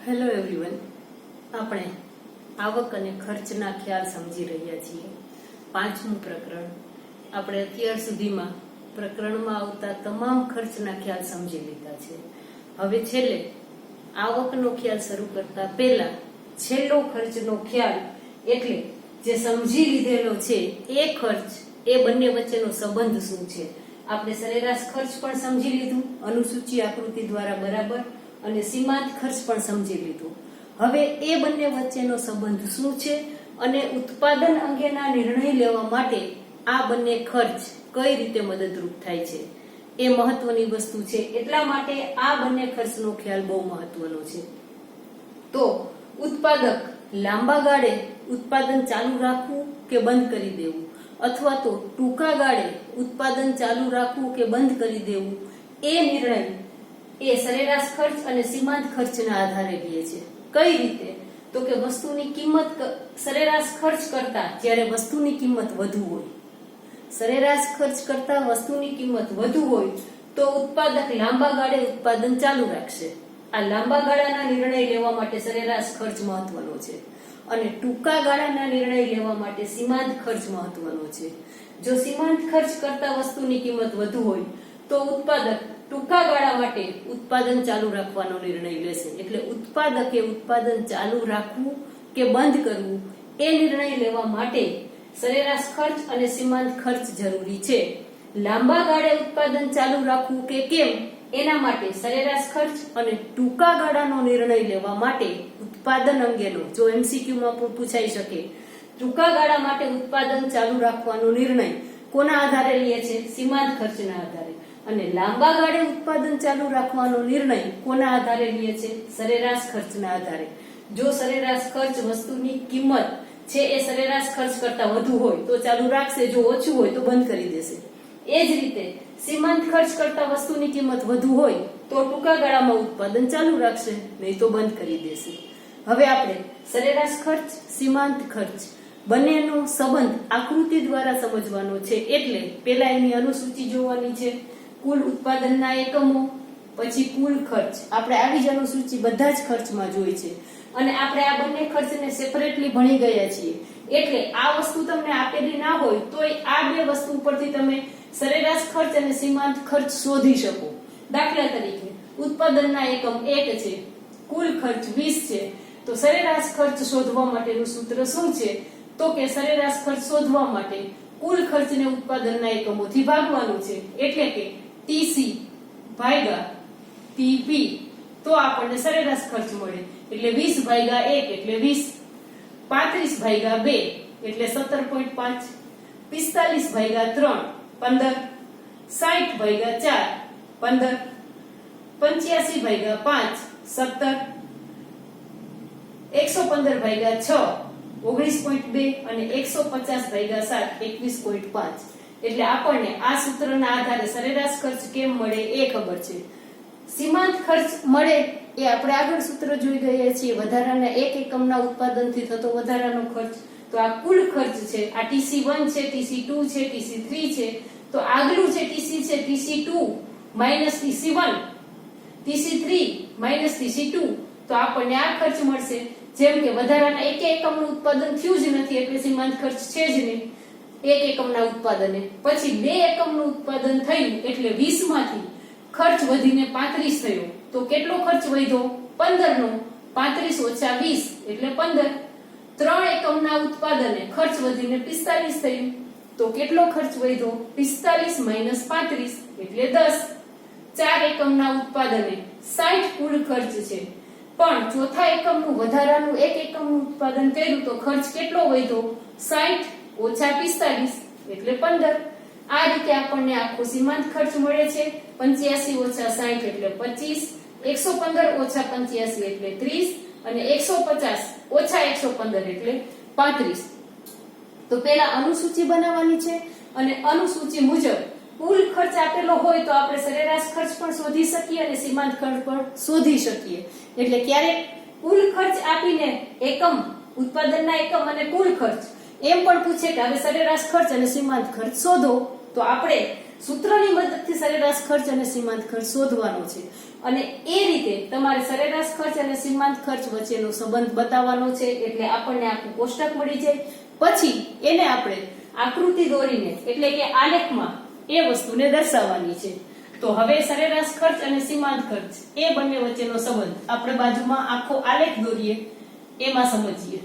Hello everyone, આપણે આવક અને ખર્ચના ખ્યાલ સમજી રહ્યા છીએ. પાંચમું પ્રકરણ. આપણે અત્યાર સુધીમાં પ્રકરણમાં આવતા તમામ ખર્ચના ખ્યાલ સમજી લીધા છે. હવે છેલ્લે આવકનો ખ્યાલ શરૂ કરતા પહેલા છેલ્લો ખર્ચનો ખ્યાલ એટલે જે સમજી લીધેલો છે એ ખર્ચ, એ બંને વચ્ચેનો સંબંધ શું છે. આપણે સરેરાશ ખર્ચ પણ સમજી લીધું અનુસૂચિ આકૃતિ દ્વારા બરાબર, અને સીમાંત ખર્ચ પણ સમજી લીધું. હવે એ બંને વચ્ચેનો સંબંધ શું છે અને ઉત્પાદન અંગેના નિર્ણય લેવા માટે આ બંને ખર્ચ કઈ રીતે મદદરૂપ થાય છે એ મહત્વની વસ્તુ છે. એટલા માટે આ બંને ખર્ચનો ખ્યાલ બહુ મહત્વનો છે. તો ઉત્પાદક લાંબા ગાળે ઉત્પાદન ચાલુ રાખવું કે બંધ કરી દેવું, અથવા તો ટૂંકા ગાળે ઉત્પાદન ચાલુ રાખવું કે બંધ કરી દેવું, એ નિર્ણય એ સરેરાશ ખર્ચ અને સીમાંત ખર્ચના આધારે લે છે. કઈ રીતે? તો કે વસ્તુની કિંમત સરેરાશ ખર્ચ કરતા જ્યારે વસ્તુની કિંમત વધુ હોય, સરેરાશ ખર્ચ કરતા વસ્તુની કિંમત વધુ હોય તો ઉત્પાદક લાંબા ગાળે ઉત્પાદન ચાલુ રાખશે. આ લાંબા ગાળાના નિર્ણય લેવા માટે સરેરાશ ખર્ચ મહત્વનો છે, અને ટૂંકા ગાળાના નિર્ણય લેવા માટે સીમાંત ખર્ચ મહત્વનો છે. જો સીમાંત ખર્ચ કરતા વસ્તુની કિંમત વધુ હોય તો ઉત્પાદક ટૂંકા ગાળા માટે ઉત્પાદન ચાલુ રાખવાનો નિર્ણય લેશે. એટલે ઉત્પાદકે ઉત્પાદન ચાલુ રાખવું કે બંધ કરવું એ નિર્ણય લેવા માટે સરેરાશ ખર્ચ અને સીમાંત ખર્ચ જરૂરી છે. લાંબા ગાળે ઉત્પાદન ચાલુ રાખવું કે કેમ એના માટે સરેરાશ ખર્ચ અને ટૂંકા ગાળાનો નિર્ણય લેવા માટે ઉત્પાદન અંગેનો, જો એમસીક્યુમાં પણ પૂછાઈ શકે, ટૂંકા ગાળા માટે ઉત્પાદન ચાલુ રાખવાનો નિર્ણય કોના આધારે લે છે? સીમાંત ખર્ચના આધારે. અને લાંબા ગાળે ઉત્પાદન ચાલુ રાખવાનો નિર્ણય કોના આધારે લે છે? સરેરાશ ખર્ચના આધારે. જો સરેરાશ ખર્ચ વસ્તુની કિંમત છે એ સરેરાશ ખર્ચ કરતા વધુ હોય તો ચાલુ રાખશે, જો ઓછું હોય તો બંધ કરી દેશે. એ જ રીતે સીમાંત ખર્ચ કરતા વસ્તુની કિંમત વધુ હોય તો ટૂંકા ગાળામાં ઉત્પાદન ચાલુ રાખશે, નહીં તો બંધ કરી દેશે. હવે આપણે સરેરાશ ખર્ચ, સીમાંત ખર્ચ બંનેનો સંબંધ આકૃતિ દ્વારા સમજવાનો છે. એટલે પહેલા એની અનુસૂચિ જોવાની છે, કુલ ઉત્પાદનના એકમો, પછી કુલ ખર્ચ. આપણે આવી જ અનુસૂચિ બધા જ ખર્ચમાં જોઈ છે, અને આપણે આ બંને ખર્ચને સેપરેટલી ભણી ગયા છીએ. એટલે આ વસ્તુ તમને આપેલી ના હોય તોય આ બે વસ્તુ ઉપરથી તમે સરેરાશ ખર્ચ અને સીમાંત ખર્ચ શોધી શકો. દાખલા તરીકે ઉત્પાદનના એકમ 1 છે, કુલ ખર્ચ 20 છે, તો સરેરાશ ખર્ચ શોધવા માટેનું સૂત્ર શું છે? તો કે સરેરાશ ખર્ચ શોધવા માટે કુલ ખર્ચને ઉત્પાદનના એકમોથી ભાગવાનું છે. એટલે કે TC ભાગ્યા TP, તો આપણને સરેરાશ ખર્ચ મળે. એટલે 20 ભાગ્યા 1 એટલે 20, 35 ભાગ્યા 2 એટલે 17.5, 45 ભાગ્યા 3 15, 60 ભાગ્યા 4 15, 85 ભાગ્યા 5 17, 115 ભાગ્યા 6 19.2 અને 150 ભાગ્યા 7 21.5. એટલે આપણને આ સૂત્રના આધારે સરેરાશ ખર્ચ કેમ મળે એ ખબર છે. સીમાંત ખર્ચ મળે એ આપણે આગળ સૂત્ર જોઈ ગયા છીએ, વધારાના એક એકમના ઉત્પાદનથી થતો વધારાનો ખર્ચ. તો આ કુલ ખર્ચ છે, આ TC1 છે, TC2 છે, TC3 છે. તો આગલું છે TC છે, TC2 minus TC1, TC3 minus TC2. તો આપણને આ ખર્ચ મળશે. જેમ કે વધારાના એક એકમનું ઉત્પાદન થયું જ નથી એટલે સીમાંત ખર્ચ છે જ નહીં એક એકમના ઉત્પાદને. પછી 2 એકમનું ઉત્પાદન થયું એટલે 20 માંથી ખર્ચ વધીને 35 થયો, તો કેટલો ખર્ચ વધ્યો? 15 નો 35 ઓછા 20 એટલે 15. 3 એકમના ઉત્પાદને ખર્ચ વધીને 45 થયું, તો કેટલો ખર્ચ વધ્યો? 45 માઈનસ 35 એટલે 10. 4 એકમના ઉત્પાદને 60 કુલ ખર્ચ છે, પણ ચોથા એકમનું વધારાનું એક એકમનું ઉત્પાદન કર્યું તો ખર્ચ કેટલો વધ્યો? 60 ઓછા 45 એટલે 15. આ રીતે આપણને આખો સીમાંત ખર્ચ મળે છે. 85 ઓછા 60 એટલે 25, 115 ઓછા 85 એટલે 30, અને 150 ઓછા 115 એટલે 35. તો પહેલા અનુસૂચિ બનાવવાની છે, અને અનુસૂચિ મુજબ કુલ ખર્ચ આપેલો હોય તો આપણે સરેરાશ ખર્ચ પણ શોધી શકીએ અને સીમાંત ખર્ચ પણ શોધી શકીએ. એટલે ક્યારેક કુલ ખર્ચ આપીને એકમ, ઉત્પાદનના એકમ અને કુલ ખર્ચ એમ પણ પૂછે કે હવે સરેરાશ ખર્ચ અને સીમાંત ખર્ચ શોધો, તો આપણે સૂત્રની મદદથી સરેરાશ ખર્ચ અને સીમાંત ખર્ચ શોધવાનો છે. અને એ રીતે તમારે સરેરાશ ખર્ચ અને સીમાંત ખર્ચ વચ્ચેનો સંબંધ બતાવવાનો છે. એટલે આપણને આખું કોષ્ટક મળી જાય. પછી એને આપણે આકૃતિ દોરીને એટલે કે આલેખમાં એ વસ્તુને દર્શાવવાની છે. તો હવે સરેરાશ ખર્ચ અને સીમાંત ખર્ચ એ બંને વચ્ચેનો સંબંધ આપણે બાજુમાં આખો આલેખ દોરીએ એમાં સમજીએ.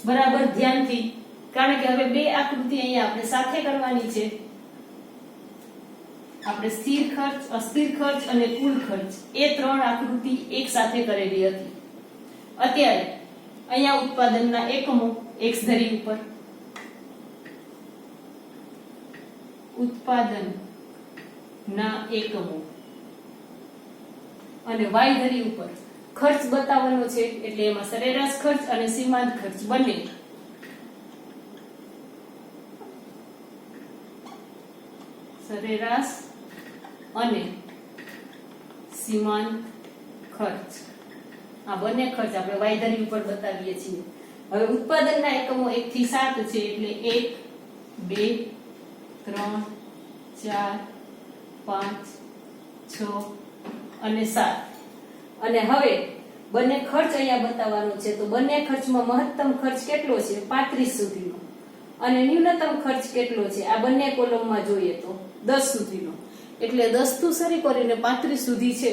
બરાબર ધ્યાનથી, કારણ કે હવે બે આકૃતિ અહીંયા આપણે સાથે કરવાની છે. આપણે સ્થિર ખર્ચ, અસ્થિર ખર્ચ અને કુલ ખર્ચ એ ત્રણ આકૃતિ એક સાથે કરેલી હતી. અત્યારે અહીંયા ઉત્પાદનના એકમો x ધરી ઉપર, ઉત્પાદનના એકમો અને y ધરી ઉપર ખર્ચ બતાવવાનો છે. એટલે એમાં સરેરાશ ખર્ચ અને સીમાંત ખર્ચ બંને સરેરાશ અને સીમાંત ખર્ચ આ બંને ખર્ચ આપણે y ધરી ઉપર બતાવીએ છીએ. હવે ઉત્પાદનના એકમો 1 થી 7 છે. એટલે 1 2 3 4 5 6 અને 7. અને હવે બંને ખર્ચ અહીંયા બતાવવાનો છે. તો બંને ખર્ચમાં મહત્તમ ખર્ચ કેટલો છે? 35 સુધીનો. અને ન્યૂનતમ ખર્ચ કેટલો છે? આ બંને કોલમમાં જોઈએ તો 10 સુધીનો. એટલે 10 થી શરૂ કરીને 35 સુધી છે.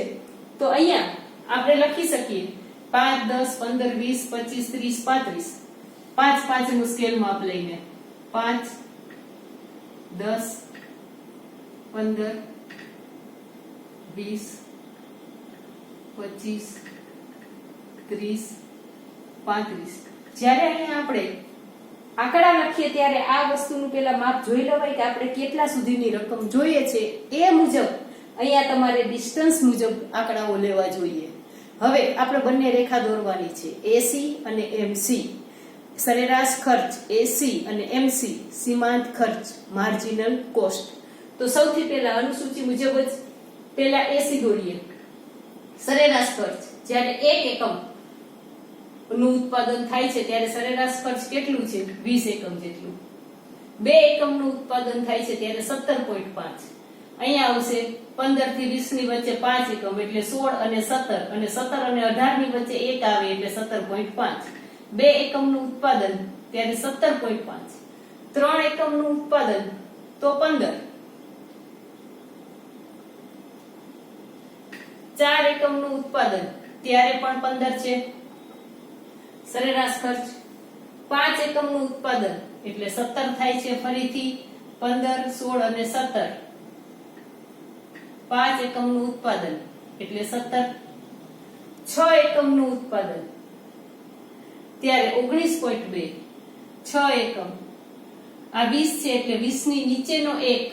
તો અહીંયા આપણે લખી શકીએ 5 10 15 20 25 30 35 5 5 નું સ્કેલ માપ લઈને 5 10 15 20 25 30 35. જ્યારે અહીંયા આપણે આંકડા લખીએ ત્યારે આ વસ્તુનું પેલા માપ જોઈ લેવાય કે આપણે કેટલા સુધીની રકમ જોઈએ છે. એ મુજબ અહીંયા તમારે ડિસ્ટન્સ મુજબ આંકડાઓ લેવા જોઈએ. હવે આપણે બંને રેખા દોરવાની છે, AC અને MC. સરેરાશ ખર્ચ AC અને MC, સીમાંત ખર્ચ માર્જિનલ કોસ્ટ. તો સૌથી પહેલા અનુસૂચિ મુજબ જ પહેલા AC દોરીએ. સરેરાશ ખર્ચ જ્યારે 1 એકમ નું ઉત્પાદન થાય છે ત્યારે સરેરાશ ખર્ચ કેટલું છે? 20 એકમ જેટલું. 2 એકમ નું ઉત્પાદન થાય છે ત્યારે 17.5. અહીંયા આવશે 15 થી 20 ની વચ્ચે 5 એકમ એટલે 16 અને 17 અને 17 અને 18 ની વચ્ચે 1 આવે એટલે 17.5. 2 એકમ નું ઉત્પાદન ત્યારે 17.5. 3 એકમ નું ઉત્પાદન તો 15. 4 એકમ નું ઉત્પાદન ત્યારે પણ 15 છે સરેરાશ ખર્ચ. 5 એકમ નું ઉત્પાદન એટલે 17 થાય છે. ફરીથી 15 16 અને 17. 5 એકમ નું ઉત્પાદન એટલે 17. 6 એકમ નું ઉત્પાદન ત્યારે 19.2. 6 એકમ આ 20 છે એટલે 20 ની નીચેનો 1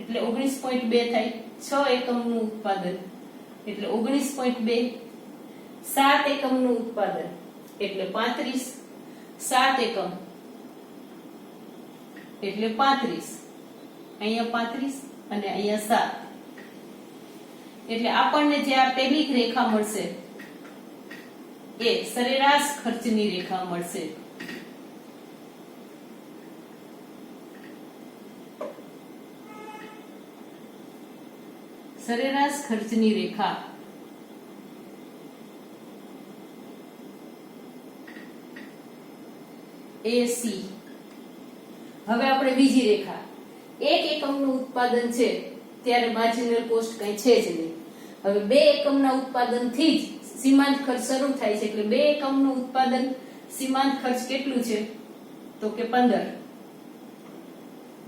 એટલે 19.2 થાય. 6 એકમ નું ઉત્પાદન એટલે 19.2. 7 એકમ નું ઉત્પાદન એટલે 35. 7 એકમ એટલે 35. અહીંયા 35 અને અહીંયા 7. એટલે આપણને જે આ પહેલી રેખા મળશે એ સરેરાશ ખર્ચની રેખા મળશે. સરેરાશ ખર્ચની રેખા AC. હવે આપણે બીજી રેખા 1 એકમનું ઉત્પાદન છે ત્યારે માર્જિનલ કોસ્ટ કઈ છે જ નહીં. હવે 2 એકમના ઉત્પાદનથી જ સીમાંત ખર્ચ શરૂ થાય છે. એટલે 2 એકમનું ઉત્પાદન સીમાંત ખર્ચ કેટલું છે? તો કે 15.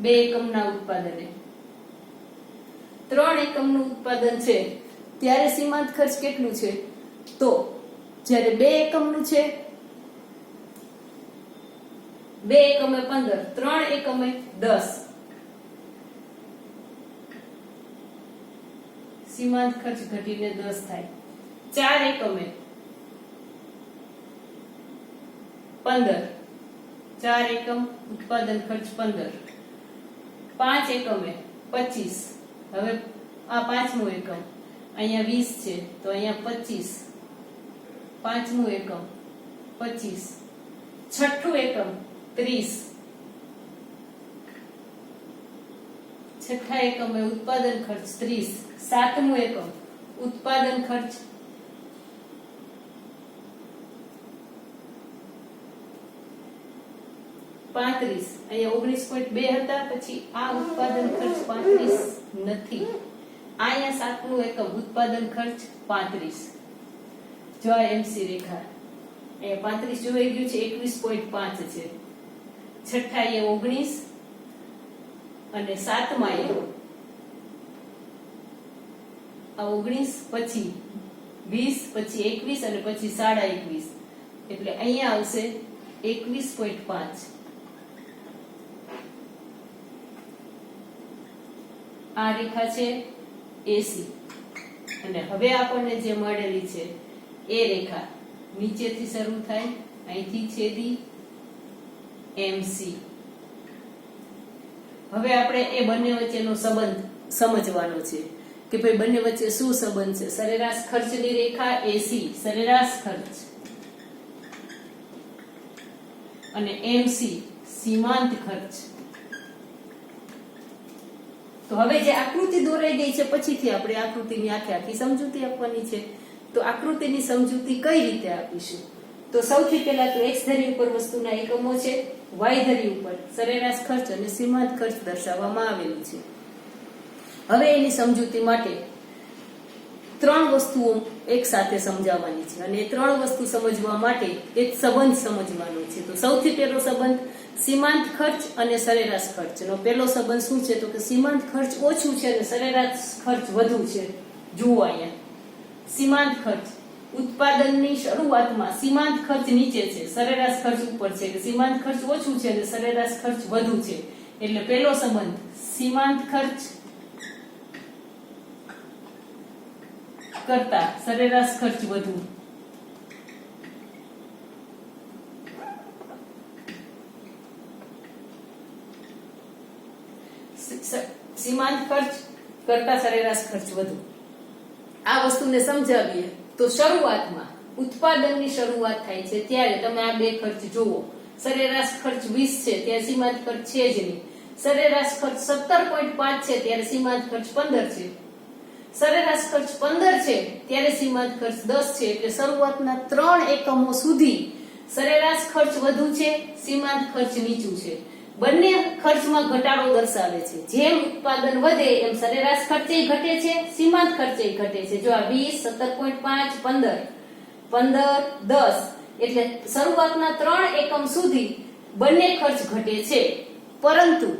2 એકમના ઉત્પાદને 3 એકમનું ઉત્પાદન છે ત્યારે સીમાંત ખર્ચ કેટલું છે? તો જ્યારે 2 એકમનું છે 2 એકમે 15, 3 એકમે 10. સીમાંત ખર્ચ ઘટીને 10 થાય. 4 એકમે 15, 4 એકમ ઉત્પાદન ખર્ચ 15. 5 એકમે 25. હવે આ પાંચમું એકમ અહીંયા 20 છે તો અહીંયા 25. પાંચમું એકમ 25. છઠ્ઠું એકમ 30. છઠ્ઠા એકમે ઉત્પાદન ખર્ચ 30. સાતમું એકમ ઉત્પાદન ખર્ચ પાંત્રીસ, અહીંયા 19.2 હતા, પછી આ ઉત્પાદન ખર્ચ 35 નથી. અહીંયા સાતમું એકમ ઉત્પાદન ખર્ચ 35. જો આ એમસી રેખા અહીંયા 35 જોઈ ગયું છે, 21.5 છે. છઠ્ઠા એ 19 અને સાતમા એ આ 19 પછી 20 પછી 21 અને પછી 21.5, એટલે અહીંયા આવશે 21.5. આ રેખા છે એસી અને હવે આપણને જે મળેલી છે એ રેખા નીચેથી શરૂ થાય, અહીંથી છેદી એમસી. હવે આપણે એ બંને વચ્ચેનો સંબંધ સમજવાનો છે કે ભાઈ બંને વચ્ચે શું સંબંધ છે. સરેરાશ ખર્ચની રેખા એસી સરેરાશ ખર્ચ અને એમસી સીમાંત ખર્ચ. તો હવે જે આકૃતિ દોરાઈ ગઈ છે પછીથી આપણે આકૃતિની આખી સમજૂતી આપવાની છે. તો આકૃતિની સમજૂતી કઈ રીતે આપીશું? તો સૌથી પહેલા તો એક્સ ધરી ઉપર વસ્તુના એકમો છે, વાય ધરી ઉપર સરેરાશ ખર્ચ અને સીમાંત ખર્ચ દર્શાવવામાં આવેલું છે. હવે એની સમજૂતી માટે ત્રણ વસ્તુઓ એક સાથે સમજાવવાની છે અને એ ત્રણ વસ્તુ સમજવા માટે એક સંબંધ સમજવાનો છે. તો સૌથી પહેલો સંબંધ સીમાંત ખર્ચ અને સરેરાશ ખર્ચનો. પહેલો સંબંધ શું છે? તો કે સીમાંત ખર્ચ ઓછું છે અને સરેરાશ ખર્ચ વધુ છે. જુઓ અહીંયા સીમાંત ખર્ચ ઉત્પાદનની શરૂઆતમાં સીમાંત ખર્ચ નીચે છે, સરેરાશ ખર્ચ ઉપર છે. સીમાંત ખર્ચ ઓછું છે અને સરેરાશ ખર્ચ વધુ છે. એટલે પહેલો સંબંધ સીમાંત ખર્ચ કરતા સરેરાશ ખર્ચ વધુ. સીમાંત ખર્ચ કરતા સરેરાશ ખર્ચ વધુ. આ વસ્તુને સમજાવીએ તો શરૂઆતમાં ઉત્પાદનની શરૂઆત થાય છે ત્યારે તમે આ બે ખર્ચ જુઓ. સરેરાશ ખર્ચ 20 છે ત્યારે સીમાંત ખર્ચ છે જ નહીં. સરેરાશ ખર્ચ 17.5 છે ત્યારે સીમાંત ખર્ચ 15 છે. સરેરાશ ખર્ચ 15 છે ત્યારે સીમાંત ખર્ચ 10 છે. એટલે શરૂઆતના 3 એકમો સુધી સરેરાશ ખર્ચ વધુ છે, સીમાંત ખર્ચ નીચું છે. બંને ખર્ચમાં ઘટાડો દર્શાવે છે. જેમ ઉત્પાદન વધે એમ સરેરાશ ખર્ચે ઘટે છે, સીમાંત ખર્ચે ઘટે છે. જો આ 20, 17.5, 15, 10 એટલે શરૂઆતના 3 એકમ સુધી બંને ખર્ચ ઘટે છે. પરંતુ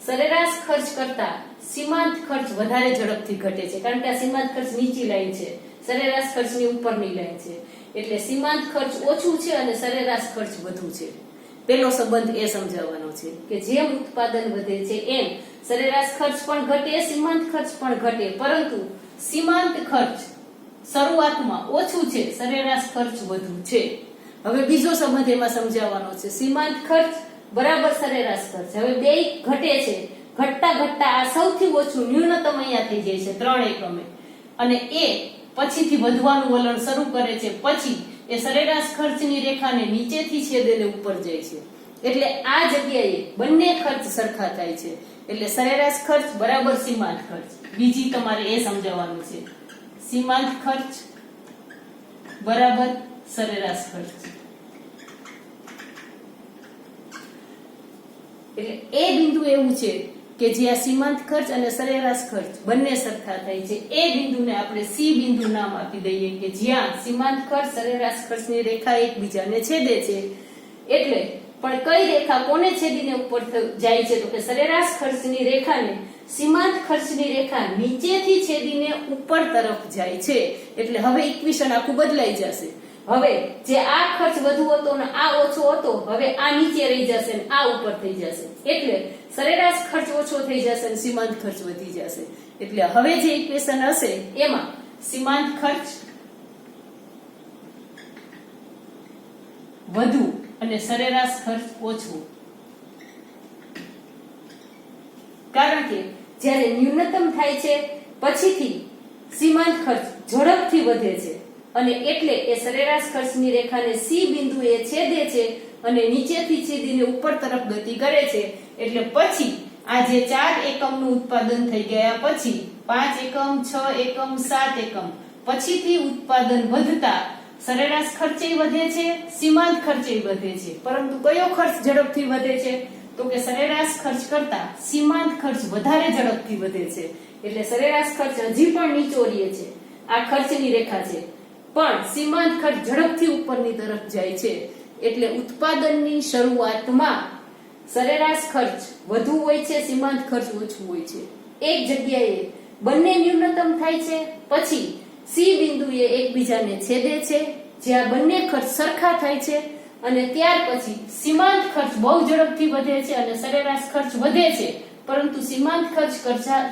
સરેરાશ ખર્ચ કરતા સીમાંત ખર્ચ વધારે ઝડપથી ઘટે છે, કારણ કે આ સીમાંત ખર્ચ નીચી લાઈન છે, સરેરાશ ખર્ચની ઉપરની લાઈન છે. એટલે સીમાંત ખર્ચ ઓછું છે અને સરેરાશ ખર્ચ વધુ છે. પહેલો સંબંધ એ સમજાવવાનો છે કે જેમ ઉત્પાદન વધે છે એમ સરેરાશ ખર્ચ પણ ઘટે, સીમાંત ખર્ચ પણ ઘટે. પરંતુ સીમાંત ખર્ચ શરૂઆતમાં ઓછું છે, સરેરાશ ખર્ચ વધુ છે. હવે બીજો સંબંધ એમાં સમજાવવાનો છે, સીમાંત ખર્ચ બરાબર સરેરાશ ખર્ચ. હવે બે ઘટે છે, ઘટતા ઘટતા આ સૌથી ઓછું ન્યૂનતમ અહીંયા થઈ જાય છે 3 એકમે અને એ પછીથી વધવાનું વલણ શરૂ કરે છે. પછી એ સરેરાશ ખર્ચની રેખાને નીચેથી છેદેને ઉપર જાય છે. એટલે આ જગ્યાએ બંને ખર્ચ સરખા થાય છે. એટલે સરેરાશ ખર્ચ બરાબર સીમાંત ખર્ચ. બીજી તમારે એ સમજાવવાનું છે, સીમાંત ખર્ચ બરાબર સરેરાશ ખર્ચ. એટલે એ બિંદુ એવું છે કે જ્યાં સીમાંત ખર્ચ અને સરેરાશ ખર્ચ બંને સરખા થાય છે. એ બિંદુને આપણે સી બિંદુ નામ આપી દઈએ કે જ્યાં સીમાંત ખર્ચ સરેરાશ ખર્ચની રેખા એકબીજાને છેદે છે. એટલે પણ કઈ રેખા કોને છેદીને ઉપર જાય છે? તો કે સરેરાશ ખર્ચની રેખાને સીમાંત ખર્ચની રેખા નીચેથી છેદીને ઉપર તરફ જાય છે. એટલે હવે ઇક્વેશન આખું બદલાઈ જશે. હવે જે આ ખર્ચ વધુ હતો ને આ ઓછો હતો, હવે આ નીચે રહી જશે ને આ ઉપર થઈ જશે. એટલે સરેરાશ ખર્ચ ઓછો થઈ જશે અને સીમાંત ખર્ચ વધી જશે. એટલે હવે જે ઇક્વેશન હશે એમાં સીમાંત ખર્ચ વધુ અને સરેરાશ ખર્ચ ઓછું. કારણ કે જ્યારે ન્યૂનતમ થાય છે પછીથી સીમાંત ખર્ચ ઝડપથી વધે છે અને એટલે એ સરેરાશ ખર્ચની રેખાને સી બિંદુએ છેદે છે અને નીચેથી છેદીને ઉપર તરફ ગતિ કરે છે. એટલે પછી આ જે 4 એકમનું ઉત્પાદન થઈ ગયા પછી 5 એકમ 6 એકમ 7 એકમ પછીથી ઉત્પાદન વધતા સરેરાશ ખર્ચે વધે છે, સીમાંત ખર્ચે વધે છે, પરંતુ કયો ખર્ચ ઝડપથી વધે છે? તો કે સરેરાશ ખર્ચ કરતા સીમાંત ખર્ચ વધારે ઝડપથી વધે છે. એટલે સરેરાશ ખર્ચ હજી પણ નીચોરીએ છે, આ ખર્ચની રેખા છે, પણ સીમાંત ખર્ચ ઝડપથી ઉપરની તરફ જાય છે. એટલે ઉત્પાદનની શરૂઆતમાં સરેરાશ ખર્ચ વધુ હોય છે, સીમાંત ખર્ચ ઓછું હોય છે. એક જગ્યાએ બંને ન્યૂનતમ થાય છે, પછી સી બિંદુએ એકબીજાને છેદે છે, જ્યાં બંને ખર્ચ સરખા થાય છે, અને ત્યાર પછી સીમાંત ખર્ચ બહુ ઝડપથી વધે છે અને સરેરાશ ખર્ચ વધે છે, પરંતુ સીમાંત ખર્ચ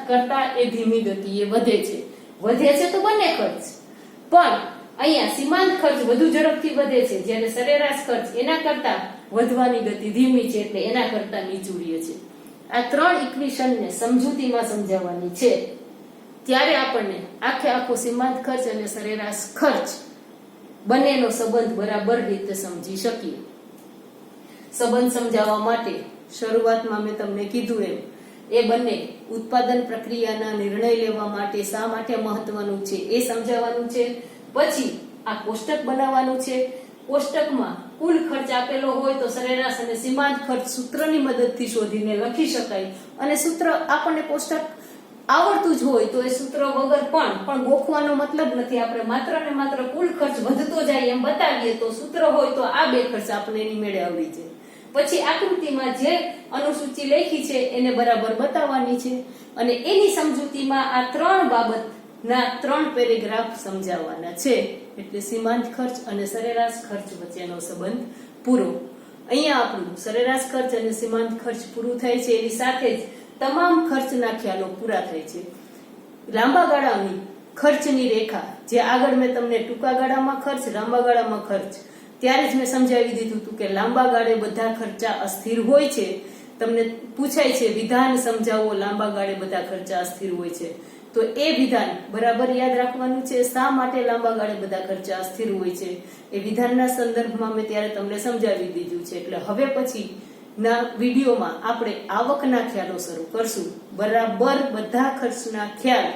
કરતા એ ધીમી ગતિએ વધે છે. વધે છે તો બંને ખર્ચ, પણ અહીંયા સીમાંત ખર્ચ વધુ ઝડપથી વધે છે, જ્યારે સરેરાશ ખર્ચ એના કરતા વધવાની ગતિ ધીમી છે, એટલે એના કરતા નીચુરીય છે. આ 3 ઇક્વેશનને સમજૂતીમાં સમજાવવાની છે, ત્યારે આપણને આખો સીમાંત ખર્ચ અને સરેરાશ ખર્ચ બંનેનો સંબંધ બરાબર રીતે સમજી શકીએ. સંબંધ સમજાવવા માટે શરૂઆતમાં મેં તમને કીધું એમ એ બંને ઉત્પાદન પ્રક્રિયાના નિર્ણય લેવા માટે શા માટે મહત્વનું છે એ સમજાવવાનું છે. પછી આ કોષ્ટક બનાવવાનું છે. કોષ્ટકમાં કુલ ખર્ચ આપેલો હોય તો સરેરાશ અને સીમાંત ખર્ચ સૂત્રની મદદથી શોધીને લખી શકાય, અને સૂત્ર આપણને કોષ્ટક આવડતું જ હોય તો એ સૂત્ર વગર પણ ગોખવાનો મતલબ નથી. આપણે માત્ર ને માત્ર કુલ ખર્ચ વધતો જાય એમ બતાવીએ તો સૂત્ર હોય તો આ બે ખર્ચ આપણે એની મેળે આવડી જાય. પછી આકૃતિમાં જે અનુસૂચિ લખી છે એને બરાબર બતાવવાની છે, અને એની સમજૂતીમાં આ 3 બાબતના 3 પેરેગ્રાફ સમજાવવાના છે. એટલે સીમાંત ખર્ચ અને સરેરાશ ખર્ચ વચ્ચેનો સંબંધ પૂરો. અહીંયા આપણું સરેરાશ ખર્ચ અને સીમાંત ખર્ચ પૂરું થાય છે, એની સાથે જ તમામ ખર્ચના ખ્યાલો પૂરા થાય છે. લાંબા ગાળાની ખર્ચની રેખા, જે આગળ મેં તમને ટૂંકા ગાળામાં ખર્ચ, લાંબા ગાળામાં ખર્ચ, ત્યારે જ મેં સમજાવી દીધું હતું કે લાંબા ગાળે બધા ખર્ચા અસ્થિર હોય છે. તમને પૂછાય છે વિધાન સમજાવો, લાંબા ગાળે બધા ખર્ચા અસ્થિર હોય છે, તો એ વિધાન બરાબર યાદ રાખવાનું છે. શા માટે લાંબા ગાળે બધા ખર્ચા અસ્થિર હોય છે એ વિધાનના સંદર્ભમાં મેં ત્યારે તમને સમજાવી દીધું છે. એટલે હવે પછી ના વિડીયોમાં આપણે આવકના ખ્યાલો શરૂ કરશું. બરાબર બધા ખર્ચના ખ્યાલ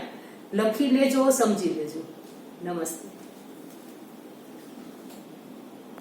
લખી લેજો, સમજી લેજો. નમસ્તે.